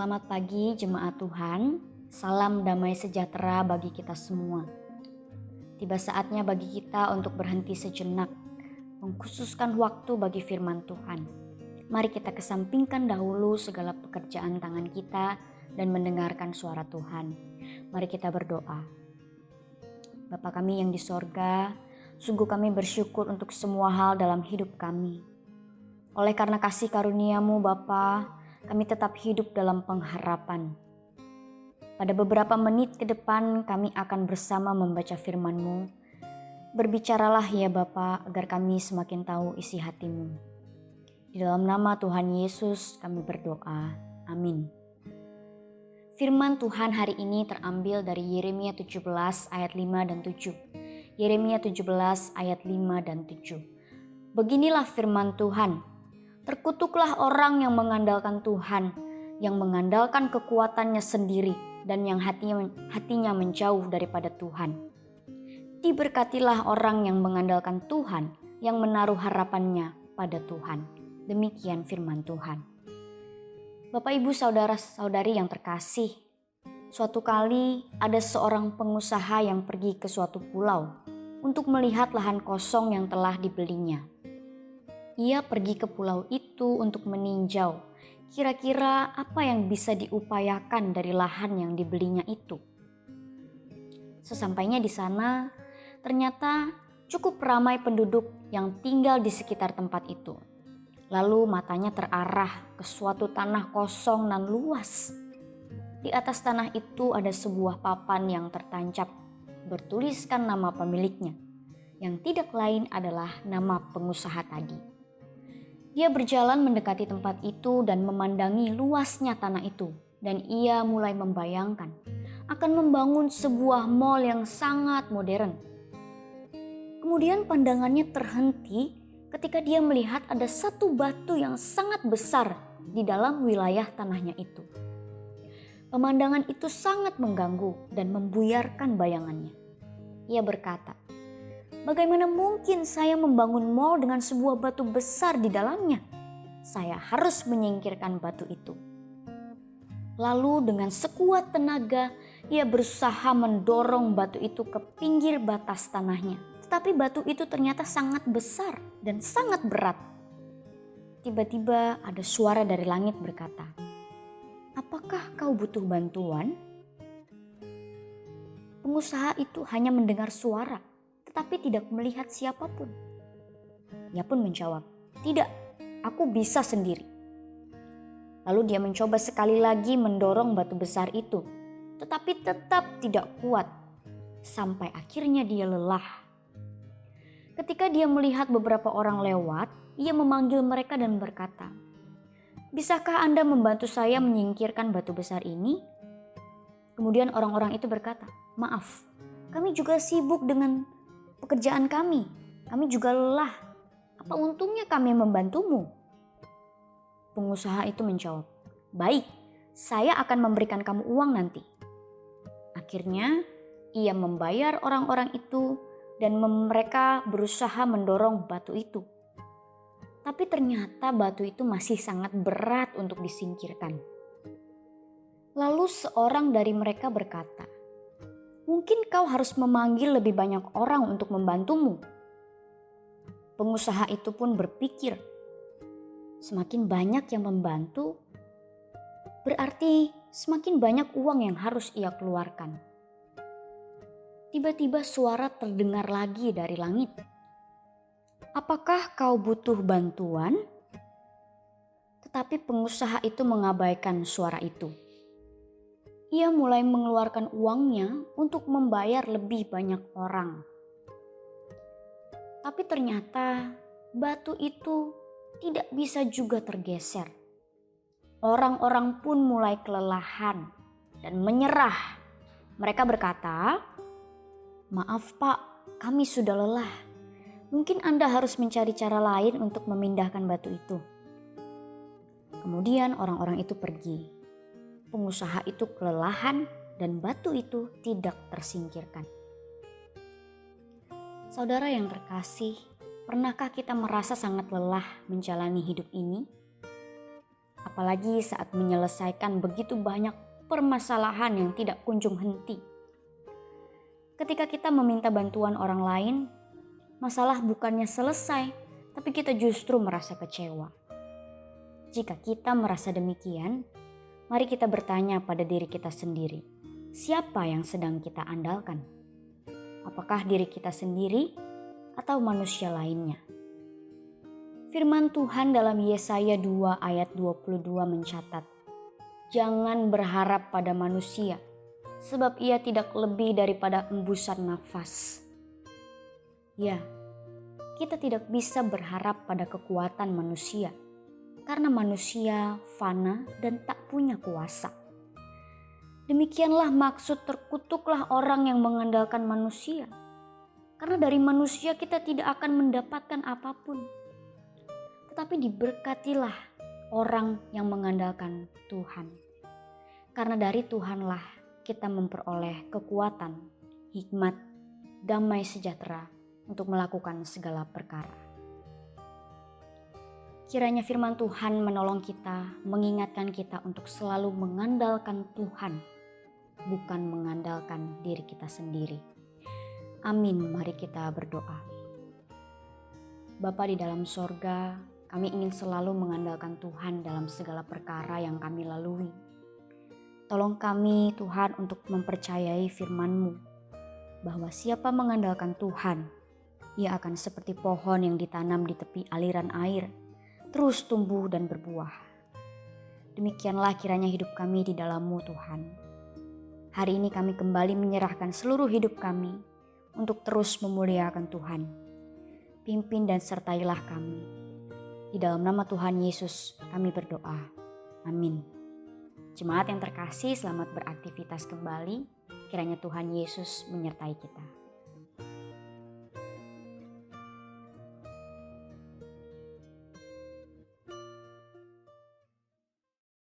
Selamat pagi jemaat Tuhan, salam damai sejahtera bagi kita semua. Tiba saatnya bagi kita untuk berhenti sejenak, mengkhususkan waktu bagi firman Tuhan. Mari kita kesampingkan dahulu segala pekerjaan tangan kita dan mendengarkan suara Tuhan. Mari kita berdoa. Bapa kami yang di sorga, sungguh kami bersyukur untuk semua hal dalam hidup kami. Oleh karena kasih karunia-Mu Bapa, kami tetap hidup dalam pengharapan. Pada beberapa menit ke depan kami akan bersama membaca firman-Mu. Berbicaralah ya Bapa agar kami semakin tahu isi hati-Mu. Di dalam nama Tuhan Yesus kami berdoa. Amin. Firman Tuhan hari ini terambil dari Yeremia 17 ayat 5 dan 7. Yeremia 17 ayat 5 dan 7. Beginilah firman Tuhan. Terkutuklah orang yang mengandalkan Tuhan, yang mengandalkan kekuatannya sendiri dan yang hatinya menjauh daripada Tuhan. Diberkatilah orang yang mengandalkan Tuhan, yang menaruh harapannya pada Tuhan. Demikian firman Tuhan. Bapak Ibu saudara-saudari yang terkasih, suatu kali ada seorang pengusaha yang pergi ke suatu pulau untuk melihat lahan kosong yang telah dibelinya. Ia pergi ke pulau itu untuk meninjau kira-kira apa yang bisa diupayakan dari lahan yang dibelinya itu. Sesampainya di sana, ternyata cukup ramai penduduk yang tinggal di sekitar tempat itu. Lalu matanya terarah ke suatu tanah kosong dan luas. Di atas tanah itu ada sebuah papan yang tertancap, bertuliskan nama pemiliknya, yang tidak lain adalah nama pengusaha tadi. Dia berjalan mendekati tempat itu dan memandangi luasnya tanah itu. Dan ia mulai membayangkan akan membangun sebuah mall yang sangat modern. Kemudian pandangannya terhenti ketika dia melihat ada satu batu yang sangat besar di dalam wilayah tanahnya itu. Pemandangan itu sangat mengganggu dan membuyarkan bayangannya. Ia berkata, "Bagaimana mungkin saya membangun mall dengan sebuah batu besar di dalamnya? Saya harus menyingkirkan batu itu." Lalu dengan sekuat tenaga, ia berusaha mendorong batu itu ke pinggir batas tanahnya. Tetapi batu itu ternyata sangat besar dan sangat berat. Tiba-tiba ada suara dari langit berkata, "Apakah kau butuh bantuan?" Pengusaha itu hanya mendengar suara, tetapi tidak melihat siapapun. Ia pun menjawab, "Tidak, aku bisa sendiri." Lalu dia mencoba sekali lagi mendorong batu besar itu, tetapi tetap tidak kuat. Sampai akhirnya dia lelah. Ketika dia melihat beberapa orang lewat, ia memanggil mereka dan berkata, "Bisakah Anda membantu saya menyingkirkan batu besar ini?" Kemudian orang-orang itu berkata, "Maaf, kami juga sibuk dengan pekerjaan kami juga lelah. Apa untungnya kami membantumu?" Pengusaha itu menjawab, "Baik, saya akan memberikan kamu uang nanti." Akhirnya ia membayar orang-orang itu dan mereka berusaha mendorong batu itu. Tapi ternyata batu itu masih sangat berat untuk disingkirkan. Lalu seorang dari mereka berkata, "Mungkin kau harus memanggil lebih banyak orang untuk membantumu." Pengusaha itu pun berpikir, semakin banyak yang membantu, berarti semakin banyak uang yang harus ia keluarkan. Tiba-tiba suara terdengar lagi dari langit. "Apakah kau butuh bantuan?" Tetapi pengusaha itu mengabaikan suara itu. Ia mulai mengeluarkan uangnya untuk membayar lebih banyak orang. Tapi ternyata batu itu tidak bisa juga tergeser. Orang-orang pun mulai kelelahan dan menyerah. Mereka berkata, "Maaf Pak, kami sudah lelah. Mungkin Anda harus mencari cara lain untuk memindahkan batu itu." Kemudian orang-orang itu pergi. Pengusaha itu kelelahan dan batu itu tidak tersingkirkan. Saudara yang terkasih, pernahkah kita merasa sangat lelah menjalani hidup ini? apalagi saat menyelesaikan begitu banyak permasalahan yang tidak kunjung henti. Ketika kita meminta bantuan orang lain, masalah bukannya selesai, tapi kita justru merasa kecewa. Jika kita merasa demikian, mari kita bertanya pada diri kita sendiri, siapa yang sedang kita andalkan? Apakah diri kita sendiri atau manusia lainnya? Firman Tuhan dalam Yesaya 2 ayat 22 mencatat, "Jangan berharap pada manusia, sebab ia tidak lebih daripada embusan nafas." Ya, kita tidak bisa berharap pada kekuatan manusia, karena manusia fana dan tak punya kuasa. Demikianlah maksud terkutuklah orang yang mengandalkan manusia, karena dari manusia kita tidak akan mendapatkan apapun. Tetapi diberkatilah orang yang mengandalkan Tuhan, karena dari Tuhanlah kita memperoleh kekuatan, hikmat, damai sejahtera untuk melakukan segala perkara. Kiranya firman Tuhan menolong kita, mengingatkan kita untuk selalu mengandalkan Tuhan, bukan mengandalkan diri kita sendiri. Amin, mari kita berdoa. Bapa di dalam sorga, kami ingin selalu mengandalkan Tuhan dalam segala perkara yang kami lalui. Tolong kami Tuhan untuk mempercayai firman-Mu, bahwa siapa mengandalkan Tuhan, ia akan seperti pohon yang ditanam di tepi aliran air, terus tumbuh dan berbuah. Demikianlah kiranya hidup kami di dalam-Mu Tuhan. Hari ini kami kembali menyerahkan seluruh hidup kami untuk terus memuliakan Tuhan. Pimpin dan sertailah kami. Di dalam nama Tuhan Yesus kami berdoa. Amin. Jemaat yang terkasih, selamat beraktivitas kembali. Kiranya Tuhan Yesus menyertai kita.